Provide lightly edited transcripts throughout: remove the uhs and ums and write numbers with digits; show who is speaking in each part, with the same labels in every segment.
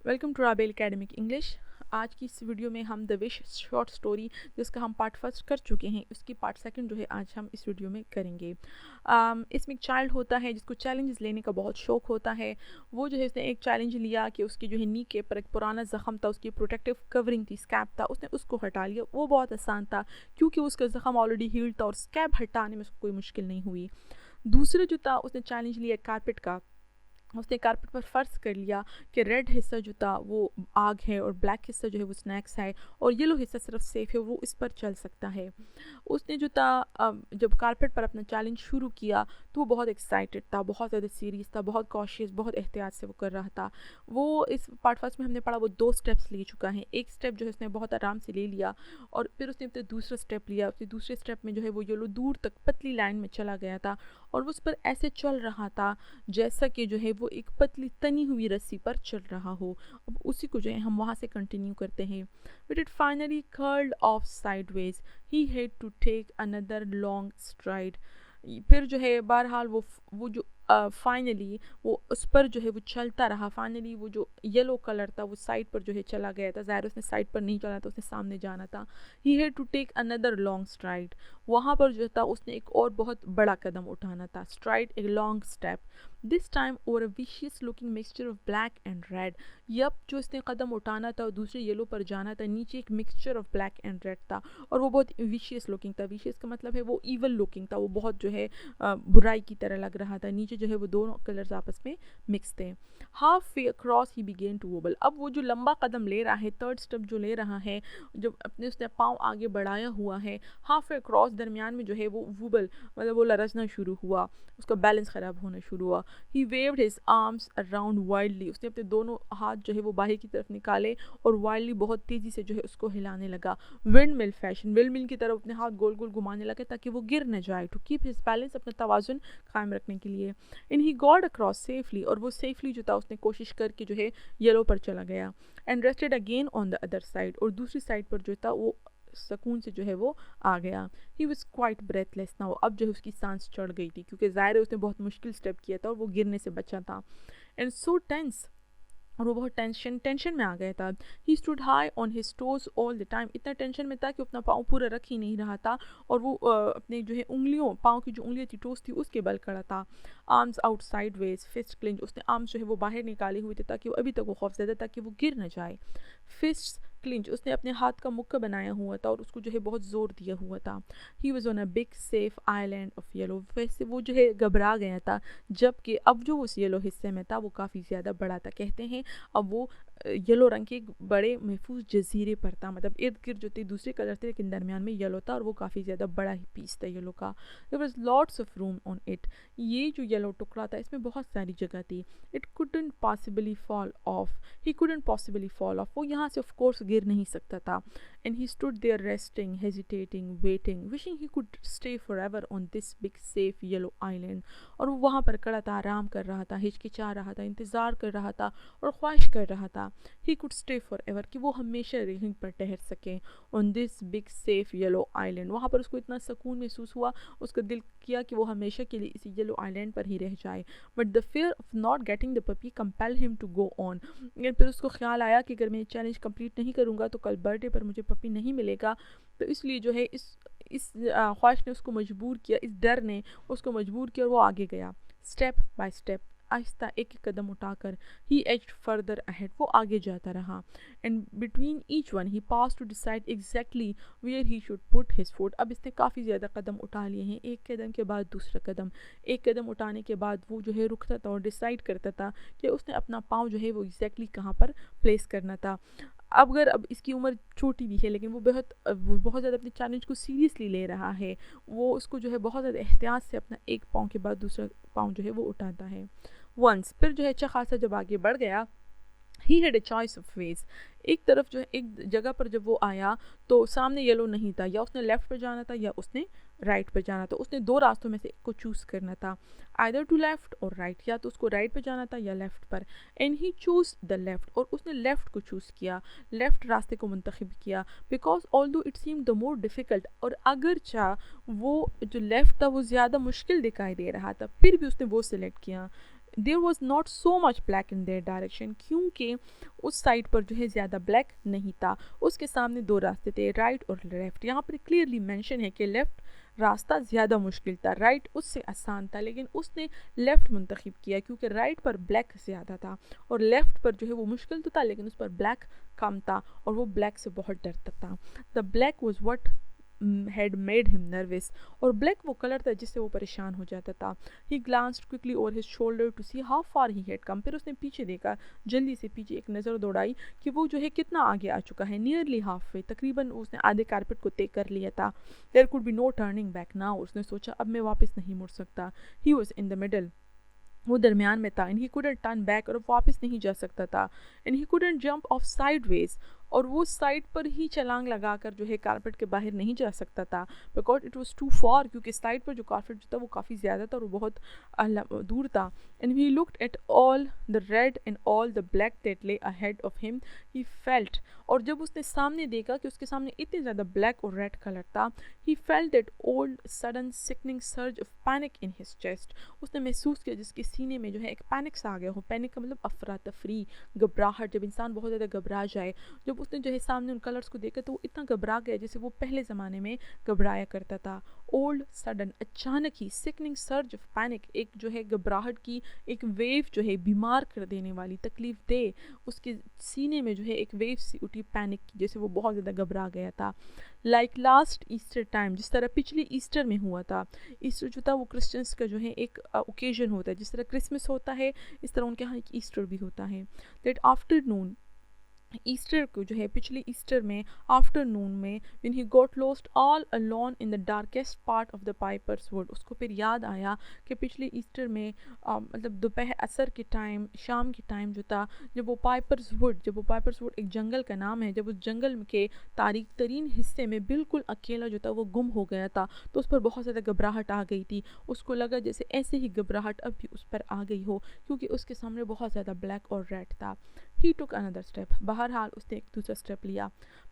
Speaker 1: Welcome to राबेल academic English. आज की इस वीडियो में हम द विश शॉर्ट स्टोरी जिसका हम पार्ट फर्स्ट कर चुके हैं उसकी पार्ट सेकंड जो है आज हम इस वीडियो में करेंगे। इसमें एक चाइल्ड होता है जिसको चैलेंजेस लेने का बहुत शौक होता है। वो जो है उसने एक चैलेंज लिया कि उसकी जो है नी के पर एक पुराना ज़ख़म था, उसकी प्रोटेक्टिव कवरिंग थी, स्कैब था, उसने उसको हटा लिया। वो बहुत आसान था क्योंकि उसका ज़ख़म ऑलरेडी हील्ड था और स्कैब हटाने में उसको कोई मुश्किल नहीं हुई। दूसरा जो था उसने चैलेंज लिया कारपेट का। उसने कारपेट पर फ़र्ज़ कर लिया कि रेड हिस्सा जो था वो आग है और ब्लैक हिस्सा जो है वो स्नैक्स है और येलो हिस्सा सिर्फ सेफ है, वो इस पर चल सकता है। उसने जो था जब कारपेट पर अपना चैलेंज शुरू किया तो वो बहुत एक्साइटेड था, बहुत ज़्यादा सीरियस था, बहुत कॉशियस, बहुत एहतियात से वो कर रहा था। वो इस पार्ट फर्स्ट में हमने पढ़ा वो 2 स्टेप्स ले चुका है। एक स्टेप जो है उसने बहुत आराम से ले लिया और फिर उसने अपना दूसरा स्टेप लिया। उसने दूसरे स्टेप में जो है वो येलो दूर तक पतली लाइन में चला गया था और वो उस पर ऐसे चल रहा था जैसा कि जो है वो एक पतली तनी हुई रस्सी पर चल रहा हो। अब उसी को जो है हम वहाँ से कंटिन्यू करते हैं। But it finally curled off sideways, he had to take another long stride. फिर जो है बहरहाल वो जो फाइनली वो उस पर जो है वो चलता रहा। फाइनली वो जो येलो कलर था वो साइड पर जो है चला गया था। ज़ाहिर उसने साइड पर नहीं चला था, उसने सामने जाना था। He had to take another long stride. वहाँ पर जो था उसने एक और बहुत बड़ा कदम उठाना था। स्ट्राइड एक long step, this time over a vicious looking mixture of black and red. Yup, जो इसने कदम उठाना था और दूसरे येलो पर जाना था, नीचे एक mixture of black and red था और वो बहुत विशियस लुकिंग था। विशियस का मतलब है वो ईवल लुकिंग था, वो बहुत जो है बुराई की तरह लग रहा था। नीचे जो है वो दोनों कलर्स आपस में मिक्स थे। Halfway across he began to wobble. अब वो जो लंबा कदम ले रहा है, थर्ड स्टेप जो ले रहा है, जो अपने उसने पाँव आगे बढ़ाया हुआ है, हाफ वे अक्रॉस दरमियान में जो है वो वूबल मतलब वो लरसना शुरू हुआ, उसका बैलेंस ख़राब होना शुरू हुआ। He waved his arms around wildly. उसने अपने दोनों हाथ जो है वो बाहर की तरफ निकाले और वाइल्डली बहुत तेज़ी से जो है उसको हिलाने लगा। Wind mill fashion, wind mill की तरफ अपने हाथ गोल गोल घुमाने लगे ताकि वो गिर न जाए, टू कीप हिज बैलेंस, अपना तवाज़ुन कायम रखने के लिए। इन ही गॉड अक्रॉस सेफली, और वो सेफली जो था उसने कोशिश करके जो है येलो पर चला गया। And rested again on the other side, और दूसरी साइड पर जो था वो सुकून से जो है वो आ गया। He was quite breathless now. अब जो है उसकी सांस चढ़ गई थी क्योंकि ज़ाहिर है उसने बहुत मुश्किल स्टेप किया था और वो गिरने से बचा था। एंड सो टेंस, और वो बहुत टेंशन में आ गया था। He stood high on his toes all the time. इतना टेंशन में था कि अपना पाँव पूरा रख ही नहीं रहा था और वो अपने जो है उंगलियों, पाँव की जो उंगलियाँ थी, टोज थी, उसके बल खड़ा था। Arms out sideways, fist clenched. उसने आर्म्स जो है वो बाहर निकाले हुए थे ताकि वो अभी तक वो खौफज़दा था कि वो गिर न जाए। फिस्ट क्लिंच, उसने अपने हाथ का मुक्का बनाया हुआ था और उसको जो है बहुत ज़ोर दिया हुआ था। He was on a big safe island of yellow. वैसे वो जो है घबरा गया था, जबकि अब जो उस येलो हिस्से में था वो काफ़ी ज़्यादा बड़ा था। कहते हैं अब वो येलो रंग के एक बड़े महफूज जजीरे पर था, मतलब इर्द गिर्द जो थे दूसरे कलर थे लेकिन दरमियान में येलो था और वो काफ़ी ज़्यादा बड़ा ही पीस था येलो का। There was lots of room on it. ये जो येलो टुकड़ा था इसमें बहुत सारी जगह थी। It couldn't possibly fall off, he couldn't possibly fall off, वो यहाँ से ऑफ कोर्स गिर नहीं सकता था। And he stood there resting, hesitating, waiting, wishing he could stay forever on this big safe yellow island. और वो वहाँ पर खड़ा था, आराम कर रहा था, हिचकिचा रहा था, इंतज़ार कर रहा था और ख्वाहिश कर रहा था। ही कुड स्टे फॉर एवर, कि वो हमेशा यहीं पर ठहर सकें on this big safe yellow island. वहाँ पर उसको इतना सुकून महसूस हुआ, उसका दिल किया कि वो हमेशा के लिए इसी येलो आइलैंड पर ही रह जाए। But the fear of not getting the puppy compel him to go on. लेकिन फिर उसको ख्याल आया कि अगर मैं चैलेंज कंप्लीट नहीं करूँगा तो कल बर्थडे पर मुझे पपी नहीं मिलेगा। तो इसलिए जो है इस ख्वाहिश ने उसको मजबूर किया, इस डर ने उसको मजबूर किया और वो आगे गया। स्टेप बाय स्टेप, आहिस्ता एक एक कदम उठाकर ही एज्ड फर्दर अहेड, वो आगे जाता रहा। And between each one he paused to decide exactly where he should put his foot. अब इसने काफ़ी ज़्यादा कदम उठा लिए हैं, एक कदम के बाद दूसरा कदम, एक कदम उठाने के बाद वो जो है रुकता था और डिसाइड करता था कि उसने अपना पाँव जो है वो एग्जैक्टली कहाँ पर प्लेस करना था। अब इसकी उम्र छोटी भी है लेकिन वो बहुत ज़्यादा अपने चैलेंज को सीरियसली ले रहा है। वो उसको जो है बहुत ज़्यादा एहतियात से अपना एक पाँव के बाद दूसरा पाँव जो है वो उठाता है। वंस फिर जो है अच्छा खासा जब आगे बढ़ गया, he had a choice of ways. एक तरफ जो है एक जगह पर जब वो आया तो सामने येलो नहीं था, या उसने लेफ़्ट पर जाना था या उसने राइट पर जाना था। उसने दो रास्तों में से एक को चूज़ करना था, आइदर टू लेफ़्ट और राइट, या तो उसको राइट पर जाना था या लेफ़्ट पर। And he choose the left, और उसने लेफ़्ट को चूज़ किया, लेफ़्ट रास्ते को मुंतखब किया। Because although it seem the more difficult, और अगर चाह वो जो लेफ़्ट था वो ज़्यादा मुश्किल दिखाई दे रहा था फिर भी उसने वो सिलेक्ट किया। There was not so much black in their direction, क्योंकि उस साइड पर जो है ज़्यादा ब्लैक नहीं था। उसके सामने दो रास्ते थे, राइट और लेफ़्ट। यहाँ पर क्लियरली मेंशन है कि लेफ़्ट रास्ता ज़्यादा मुश्किल था, राइट उससे आसान था, लेकिन उसने लेफ़्ट मुंतखब किया क्योंकि राइट पर ब्लैक ज़्यादा था और लेफ़्ट पर जो है वो मुश्किल तो था लेकिन उस पर ब्लैक कम था और वो ब्लैक से बहुत डरता था। The black was what had made him nervous, और ब्लैक वो कलर था जिससे वो परेशान हो जाता था। He glanced quickly over his shoulder to see how far he had come, फिर उसने पीछे देखा, जल्दी से पीछे एक नज़र दौड़ाई कि वो जो है कितना आगे आ चुका है। नियरली हाफ वे, तकरीबन उसने आधे कारपेट को तय कर लिया था। There could be no turning back now, उसने सोचा अब मैं वापस नहीं मुड़ सकता। He was in the middle, वो दरमियान में था। And he couldn't turn back, और वापस नहीं जा सकता था। And he couldn't jump off sideways, और वो साइड पर ही छलांग लगाकर जो है कारपेट के बाहर नहीं जा सकता था, because it was too far, क्योंकि साइड पर जो कारपेट जो था वो काफ़ी ज़्यादा था और वो बहुत दूर था। And he looked at all the red and all the black that lay ahead of him, he felt, और जब उसने सामने देखा कि उसके सामने इतने ज़्यादा ब्लैक और रेड कलर था, he felt that old sudden sickening surge of panic in his chest, उसने महसूस किया जिसके सीने में जो है एक पैनिक सा आ गया हो। पैनिक का मतलब अफरा तफरी, घबराहट, जब इंसान बहुत ज़्यादा घबरा जाए। जब उसने जो है सामने उन कलर्स को देखा तो वो इतना घबरा गया जैसे वो पहले ज़माने में घबराया करता था। ओल्ड सडन, अचानक ही, सिकनिंग सर्ज ऑफ पैनिक, एक जो है घबराहट की एक वेव जो है बीमार कर देने वाली, तकलीफ दे, उसके सीने में जो है एक वेव सी उठी पैनिक की, जैसे वो बहुत ज़्यादा घबरा गया था। लाइक लास्ट ईस्टर टाइम, जिस तरह पिछले ईस्टर में हुआ था। ईस्टर जो था वो क्रिश्चियंस का जो है एक ओकेजन होता है, जिस तरह क्रिसमस होता है इस तरह उनके यहाँ एक ईस्टर भी होता है। दैट आफ्टरनून, ईस्टर को जो है पिछले ईस्टर में आफ्टरनून में, when he got lost all alone in the darkest part of the pipers would, उसको फिर याद आया कि पिछले ईस्टर में मतलब दोपहर असर के टाइम, शाम के टाइम जो था, जब वो पाइपर्स वुड एक जंगल का नाम है, जब उस जंगल के तारीक तरीन हिस्से में बिल्कुल अकेला जो था वो गुम हो गया था, तो उस पर बहुत ज़्यादा घबराहट आ गई थी। उसको लगा जैसे ऐसे ही घबराहट अब भी उस पर आ गई हो, क्योंकि उसके सामने बहुत ज़्यादा ब्लैक और रेड था। ही टुक अनदर स्टेप, बहरहाल उसने एक दूसरा स्टेप लिया।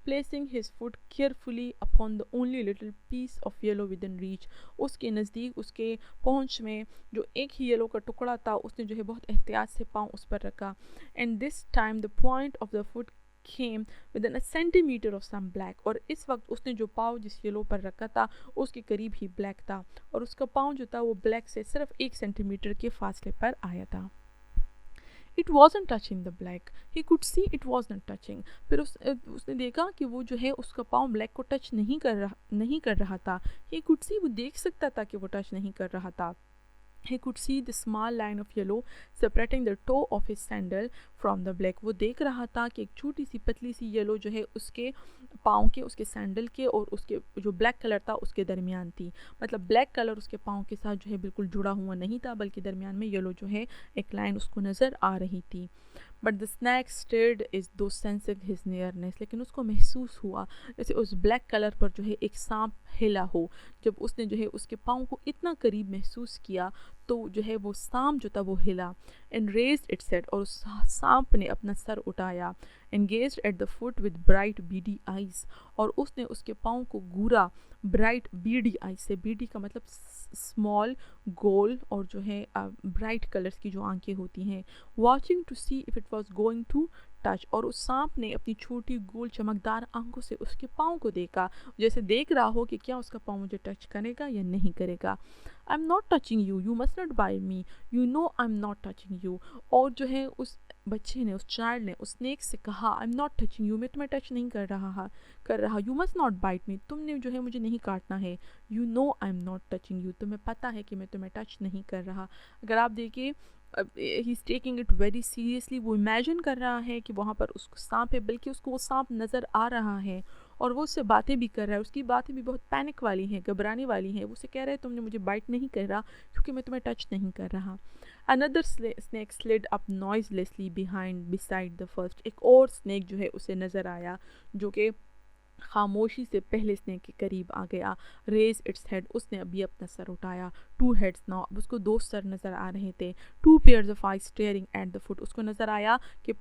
Speaker 1: Placing his foot carefully upon the only little piece of yellow within reach, उसके नज़दीक, उसके पहुंच में जो एक ही येलो का टुकड़ा था, उसने जो है बहुत एहतियात से पाँव उस पर रखा। And this time the point of the foot came within a centimeter of some black, और इस वक्त उसने जो पाँव जिस येलो पर रखा था उसके करीब ही ब्लैक था, और उसका पाँव जो था वो ब्लैक से सिर्फ 1 सेंटीमीटर के फासले पर आया था। It wasn't touching the black. He could see it wasn't touching. फिर उसने देखा कि वो जो है उसका पाँव ब्लैक को टच नहीं कर रहा था। He could see, वो देख सकता था कि वो टच नहीं कर रहा था। He could see the small line of yellow separating the toe of his sandal from the black. वो देख रहा था कि एक छोटी सी पतली सी येलो जो है उसके पाँव के, उसके सैंडल के और उसके जो ब्लैक कलर था उसके दरमियान थी। मतलब ब्लैक कलर उसके पाँव के साथ जो है बिल्कुल जुड़ा हुआ नहीं था, बल्कि दरमियान में येलो जो है एक लाइन उसको नज़र आ रही थी। But the snake stared is दो सेंसिंग हिज नियरनेस, लेकिन उसको महसूस हुआ जैसे उस ब्लैक कलर पर जो है एक सांप हिला हो। जब उसने जो है उसके पाँव को इतना करीब महसूस किया तो जो है वो सांप जो था वो हिला। एंड रेज्ड इट्स हेड, और उस सांप ने अपना सर उठाया। Engaged at the foot with bright beady eyes, और उसने उसके पाँव को घूरा ब्राइट बीडी आइज से। बीडी का मतलब स्मॉल, गोल, और जो है ब्राइट कलर्स की जो आंखें होती हैं। Watching to see if it was going to touch, और उस सांप ने अपनी छोटी गोल चमकदार आंखों से उसके पाँव को देखा, जैसे देख रहा हो कि क्या उसका पाँव मुझे टच करेगा या नहीं करेगा। I am not touching you, you must not bite me, you know I am not touching you. और जो है उस बच्चे ने, उस चाइल्ड ने उस स्नेक से कहा, I am not touching you, मैं तुम्हें टच नहीं कर रहा। You must not bite me, तुमने जो है मुझे नहीं काटना है। You know I am not touching you, तुम्हें पता है कि मैं तुम्हें टच नहीं कर रहा। अगर आप देखिए, he is taking it very seriously. वो इमेजिन कर रहा है कि वहाँ पर उसको सांप है, बल्कि उसको वो सांप नज़र आ रहा है और वो उससे बातें भी कर रहा है। उसकी बातें भी बहुत पैनिक वाली हैं, घबराने वाली हैं। वो उसे कह रहा है तुमने मुझे बाइट नहीं कर रहा क्योंकि मैं तुम्हें टच नहीं कर रहा। Another snake slid up noiselessly beside the first, एक और स्नेक जो है उसे नज़र आया जो कि खामोशी से पहले स्नेक के करीब आ गया। रेज इट्स हेड, उसने अभी अपना सर उठाया। टू हेड्स नाउ, अब उसको दो सर नज़र आ रहे थे। Two pairs of eyes staring at the foot, उसको नज़र आया कि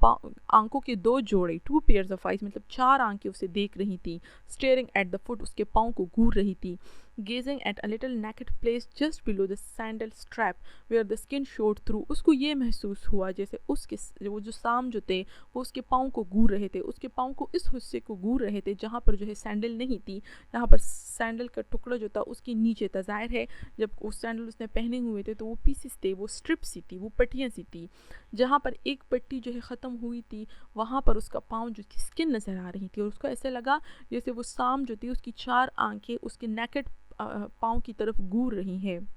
Speaker 1: आंखों के दो जोड़े, टू पेयर्स ऑफ आइज मतलब 4 आंखें उसे देख रही थी। स्टेयरिंग एट द फुट, उसके पाँव को घूर रही थी। gazing at a little naked place just below the sandal strap where the skin showed through. उसको ये महसूस हुआ जैसे उसके वो जो सांप जो थे वो उसके पाँव को गूर रहे थे, उसके पाँव को इस हिस्से को गूर रहे थे जहाँ पर जो है सैंडल नहीं थी, जहाँ पर सैंडल का टुकड़ा जो था उसके नीचे था। ज़ाहिर है जब वो सैंडल उसने पहने हुए थे तो वो पीसेस थे, वो स्ट्रिप सी थी, वो पट्टियाँ सी थी। जहाँ पर एक पट्टी जो है ख़त्म हुई थी वहाँ पर उसका पाँव जो स्किन नज़र आ रही थी और उसको ऐसे लगा जैसे वो सांप जो थी उसकी 4 आंखें उसके नेकेड पाँव की तरफ घूर रही हैं,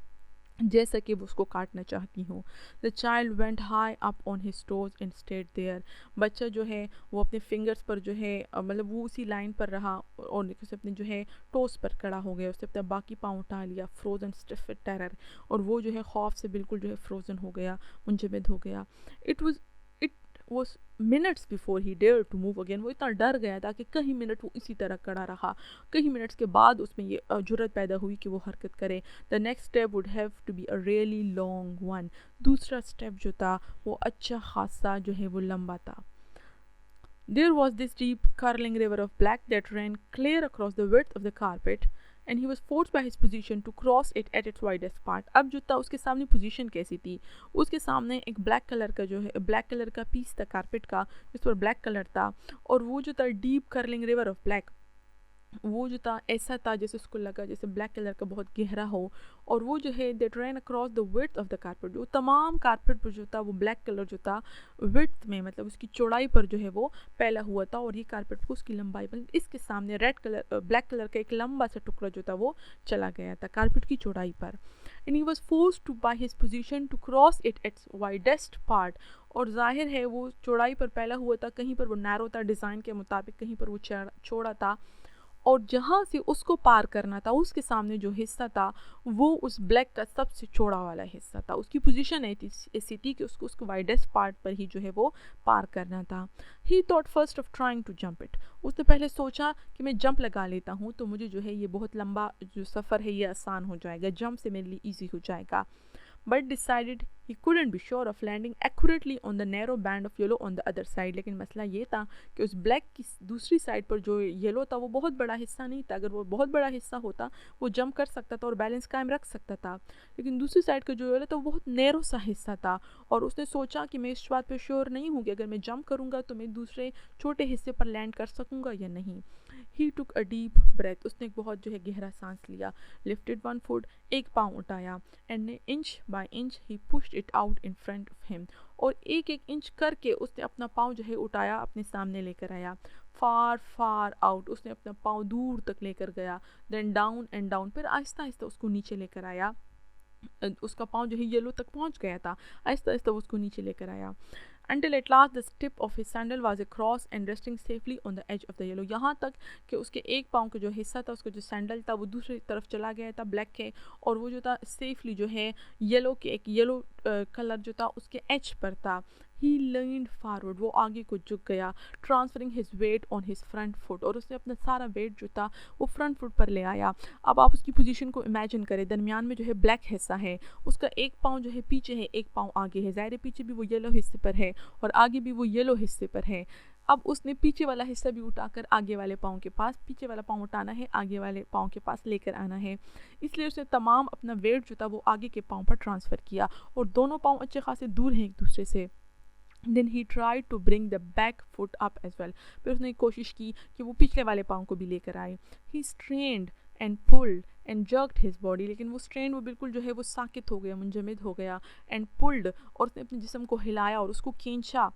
Speaker 1: जैसा कि वो उसको काटना चाहती हूँ। The child went high up on his toes and stayed there. बच्चा जो है वो अपने फिंगर्स पर जो है मतलब वो उसी लाइन पर रहा और उसे अपने जो है टोस पर खड़ा हो गया, उसने अपना बाकी पाँव उठा लिया, फ्रोजन स्टिफ टेरर, और वो जो है खौफ से बिल्कुल जो है फ्रोजन हो गया, मुंजमद हो गया। It was minutes before he dare to move again. वो इतना डर गया था कि कई मिनट वो इसी तरह खड़ा रहा। कई मिनट्स के बाद उसमें ये जुर्रत पैदा हुई कि वो हरकत करे। The next step would have to be a really long one. दूसरा स्टेप जो था वो अच्छा खासा जो है वो लंबा था। There was this deep curling river of black that ran clear across the width of the carpet, and he was forced by his position to cross it at its widest part. अब जो था उसके सामने position कैसी थी, उसके सामने एक ब्लैक कलर का जो है ब्लैक कलर का पीस था कारपेट का जिस पर ब्लैक कलर था, और वो जो था deep curling river of black, वो जो था ऐसा था जैसे उसको लगा जैसे ब्लैक कलर का बहुत गहरा हो, और वो जो है that ran across the width of the carpet. जो तमाम कारपेट पर जो था वो ब्लैक कलर जो था विड्थ में मतलब उसकी चौड़ाई पर जो है वो फैला हुआ था, और ये कारपेट को उसकी लंबाई पर इसके सामने रेड कलर ब्लैक कलर का एक लंबा सा टुकड़ा जो था वो चला गया था कारपेट की चौड़ाई पर। And he was forced to by his position to cross it at its widest part. और जाहिर है वो चौड़ाई पर फैला हुआ था, कहीं पर वो नैरो था डिज़ाइन के मुताबिक, कहीं पर वो चौड़ा था, और जहाँ से उसको पार करना था उसके सामने जो हिस्सा था वो उस ब्लैक का सबसे चौड़ा वाला हिस्सा था। उसकी पोजीशन ऐसी थी कि उसको वाइडेस्ट पार्ट पर ही जो है वो पार करना था। He thought first of trying to jump it. उसने पहले सोचा कि मैं जंप लगा लेता हूँ तो मुझे जो है ये बहुत लंबा जो सफ़र है ये आसान हो जाएगा, जंप से मेरे लिए ईजी हो जाएगा। but decided he couldn't be sure of landing accurately on the narrow band of yellow on the other side। लेकिन मसला ये था कि उस ब्लैक की दूसरी साइड पर जो येलो था वो बहुत बड़ा हिस्सा नहीं था। अगर वो बहुत बड़ा हिस्सा होता वो जंप कर सकता था और बैलेंस कायम रख सकता था, लेकिन दूसरी साइड का जो येलो था वो बहुत नैरो सा हिस्सा था, और उसने सोचा कि मैं इस बात पर श्योर नहीं हूँ कि अगर मैं जंप करूँगा तो मैं दूसरे छोटे हिस्से पर लैंड कर सकूँगा या नहीं। ही टुक अ डीप ब्रेथ। उसने एक बहुत जो है गहरा सांस लिया। लिफ्टेड वन फुट, एक पाँव उठाया, and inch by inch he pushed it out in front of him. और एक एक इंच करके उसने अपना पाँव जो है उठाया, अपने सामने लेकर आया। फार फार आउट, उसने अपना पाँव दूर तक लेकर गया। देन डाउन एंड डाउन, फिर आहिस्ता आहिस्ता उसको नीचे लेकर आया। उसका पाँव जो है येलो तक पहुंच गया था, आहिस्ता आहिस्ता वो उसको नीचे लेकर आया। Until at last the tip of his sandal was across and resting safely on the edge of the yellow। यहाँ तक कि उसके एक पाँव का जो हिस्सा था, उसका जो सैंडल था वो दूसरी तरफ चला गया था ब्लैक के, और वो जो था सेफली जो है येलो के एक येलो कलर जो था उसके एज पर था। He leaned forward, वो आगे को झुक गया, transferring his weight on his front foot, और उसने अपना सारा वेट जो था वो फ्रंट फुट पर ले आया। अब आप उसकी पोजीशन को इमेजिन करें, दरमियान में जो है ब्लैक हिस्सा है, उसका एक पाँव जो है पीछे है, एक पाँव आगे है। ज़ाहिर है पीछे भी वो येलो हिस्से पर है और आगे भी वो येलो हिस्से पर है। अब उसने पीछे वाला हिस्सा भी उठाकर आगे वाले पाँव के पास, पीछे वाला पाँव उठाना है, आगे वाले पाँव के पास लेकर आना है, इसलिए उसने तमाम अपना वेट जो था वो आगे के पाँव पर ट्रांसफ़र किया, और दोनों पाँव अच्छे खासे दूर हैं एक दूसरे से। Then he tried to bring the back foot up as well। फिर उसने कोशिश की कि वो पिछले वाले पाँव को भी लेकर आए। He strained and pulled and jerked his body, लेकिन वो स्ट्रेन वो बिल्कुल जो है वो साकित हो गया, मुंजमद हो गया। and pulled, और उसने अपने जिस्म को हिलाया और उसको खींचा।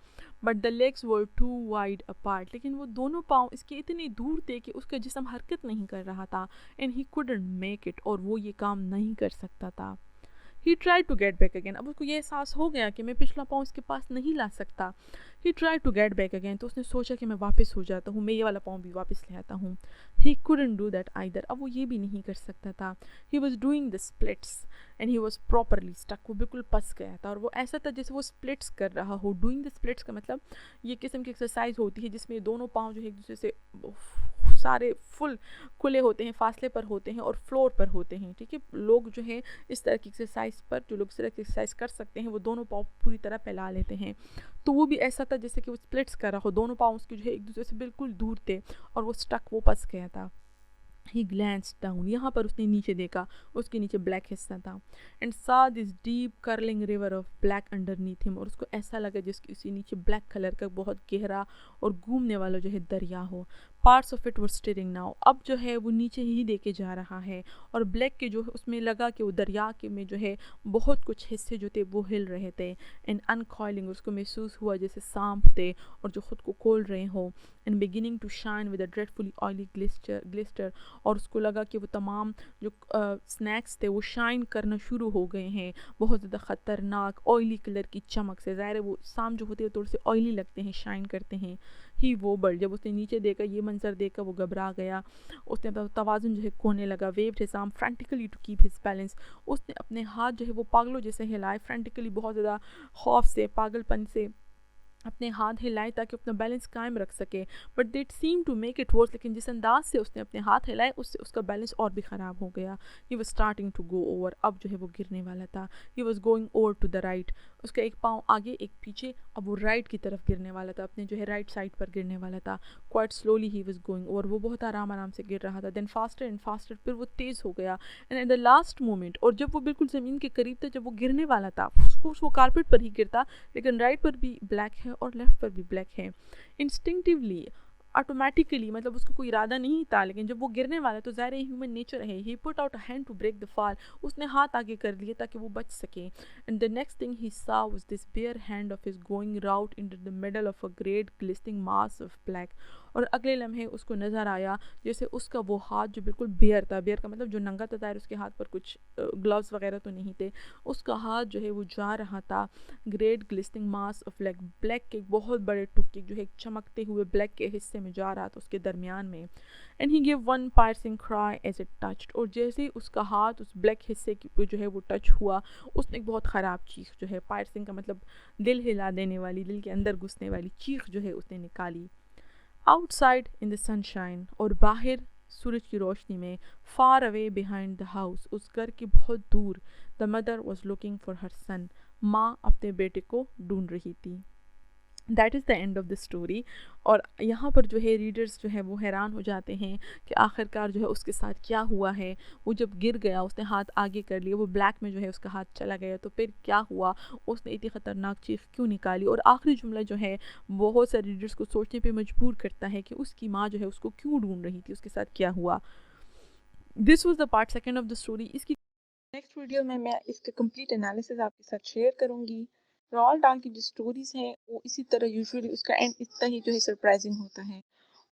Speaker 1: but the legs were too wide apart, लेकिन वो दोनों पाँव इसके इतने दूर थे कि उसका जिस्म हरकत नहीं कर रहा था। and he couldn't make it, और वो ये काम नहीं कर सकता था। He tried to get back again। अब उसको ये एहसास हो गया कि मैं पिछला पाँव इसके पास नहीं ला सकता। He tried to get back again, तो उसने सोचा कि मैं वापस हो जाता हूँ, मैं ये वाला पाँव भी वापस ले आता हूँ। He couldn't do that either। अब वो ये भी नहीं कर सकता था। He was doing the splits and he was properly stuck। वो बिल्कुल फंस गया था, और वो ऐसा था जैसे वो स्प्लिट्स कर रहा हो। Doing the splits का मतलब ये किस्म की एक्सरसाइज होती है जिसमें दोनों पाँव जो है एक दूसरे से सारे फुल खुले होते हैं, फासले पर होते हैं और फ्लोर पर होते हैं। ठीक है, लोग जो है इस तरह की एक्सरसाइज पर, जो लोग इस तरह की एक्सरसाइज कर सकते हैं वो दोनों पाँव पूरी तरह फैला लेते हैं। तो वो भी ऐसा था जैसे कि वो स्प्लिट्स कर रहा हो, दोनों पाँव उसके जो है एक दूसरे से बिल्कुल दूर थे और वो स्टक, वो फंस गया था। ही ग्लैंस डाउन, यहाँ पर उसने नीचे देखा, उसके नीचे ब्लैक हिस्सा था। एंड सा this deep curling river of black underneath him, और उसको ऐसा लगा जिसके उसके नीचे ब्लैक कलर का बहुत गहरा और घूमने वाला जो है दरिया हो। Parts of it were stirring now, अब जो है वो नीचे ही देखे जा रहा है, और ब्लैक के जो है उसमें लगा कि वो दरिया के में जो है बहुत कुछ हिस्से जो थे वो हिल रहे थे। एंड अनकॉइलिंग, उसको महसूस हुआ जैसे सांप थे और जो खुद को खोल रहे हो। And beginning to shine with a dreadfully oily glister, और उसको लगा कि वो तमाम जो स्नैक्स थे वो शाइन करना शुरू हो गए हैं, बहुत ज़्यादा ख़तरनाक ऑयली कलर की चमक से। ज़ाहिर है वो शाम जो होते हैं थोड़े से ऑयली लगते हैं, शाइन करते हैं। ही वो बर्ड, जब उसने नीचे देखा, ये मंजर देखा, वो घबरा गया। उसने अपना तवाज़ुन जो है खोने लगा। Waved his arm frantically to keep his balance, उसने अपने हाथ जो है वो पागलों जैसे हिलाए, फ्रेंटिकली बहुत ज़्यादा खौफ से, पागलपन से अपने हाथ हिलाए ताकि अपना बैलेंस कायम रख सके। But that seem to make it worse, लेकिन जिस अंदाज से उसने अपने हाथ हिलाए उससे उसका बैलेंस और भी ख़राब हो गया। He was starting to go over, अब जो है वो गिरने वाला था। He was going over to the right, उसका एक पाँव आगे एक पीछे, अब वो राइट की तरफ गिरने वाला था, अपने जो है राइट साइड पर गिरने वाला था। Quite slowly he was going over, वो बहुत आराम आराम से गिर रहा था। देन फास्टर एंड फास्टर, फिर वो तेज़ हो गया। And at the last moment, और जब वो बिल्कुल ज़मीन के करीब था, जब वो गिरने वाला था, उसको वो कारपेट पर ही गिरता, लेकिन राइट पर भी ब्लैक है और लेफ्ट पर भी ब्लैक है। इंस्टिंक्टिवली, ऑटोमेटिकली, मतलब उसका कोई इरादा नहीं था, लेकिन जब वो गिरने वाला है तो ज़ाहिर है ह्यूमन नेचर है, he put out a hand to break the fall, उसने हाथ आगे कर लिए ताकि वो बच सके। And the next thing he saw was this bare hand of his going out into the middle of a great glistening mass of black, और अगले लम्हे उसको नज़र आया जैसे उसका वो हाथ जो बिल्कुल बेयर था, बेयर का मतलब जो नंगा था, तार उसके हाथ पर कुछ ग्लव्स वगैरह तो नहीं थे, उसका हाथ जो है वो जा रहा था great glistening mass of black, black के बहुत बड़े टुकड़े जो है चमकते हुए ब्लैक के हिस्से में जा रहा था, उसके दरमियान में। And he give one piercing cry as it touched, और जैसे ही उसका हाथ उस ब्लैक हिस्से की पे जो है वो टच हुआ, उसने एक बहुत ख़राब चीख जो है, पार्सिंग का मतलब दिल हिला देने वाली, दिल के अंदर घुसने वाली चीख जो है उसने निकाली। आउटसाइड इन द सनशाइन, और बाहर सूरज की रोशनी में, far away behind the house, उस घर के बहुत दूर, the mother was looking for her son, माँ अपने बेटे को ढूंढ रही थी। That is the end of the story. और यहाँ पर जो है रीडर्स जो है वो हैरान हो जाते हैं कि आखिरकार जो है उसके साथ क्या हुआ है। वो जब गिर गया, उसने हाथ आगे कर लिए, वो ब्लैक में जो है उसका हाथ चला गया, तो फिर क्या हुआ, उसने इतनी ख़तरनाक चीख क्यों निकाली। और आखिरी जुमला जो है बहुत सारे रीडर्स को सोचने पे मजबूर करता है कि उसकी माँ जो है उसको क्यों ढूंढ रही थी, उसके साथ क्या हुआ। This was the part second of the story. इसकी नेक्स्ट वीडियो में मैं इसका कंप्लीट एनालिसिस आपके साथ शेयर करूंगी। रॉल डाल की जो स्टोरीज हैं वो इसी तरह यूजुअली उसका एंड इतना ही जो है सरप्राइजिंग होता है,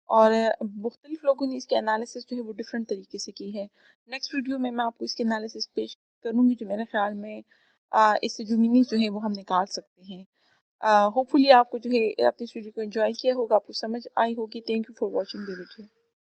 Speaker 1: और मुख्तलिफ लोगों ने इसके एनालिसिस जो है वो डिफरेंट तरीके से की है। नेक्स्ट वीडियो में मैं आपको इसके एनालिसिस पेश करूंगी जो मेरे ख्याल में इससे जो मीनिंग जो है वो हम निकाल सकते हैं। होपफुली आपको जो है आपने इस वीडियो को एंजॉय किया होगा, आपको समझ आई होगी। Thank you for watching the video.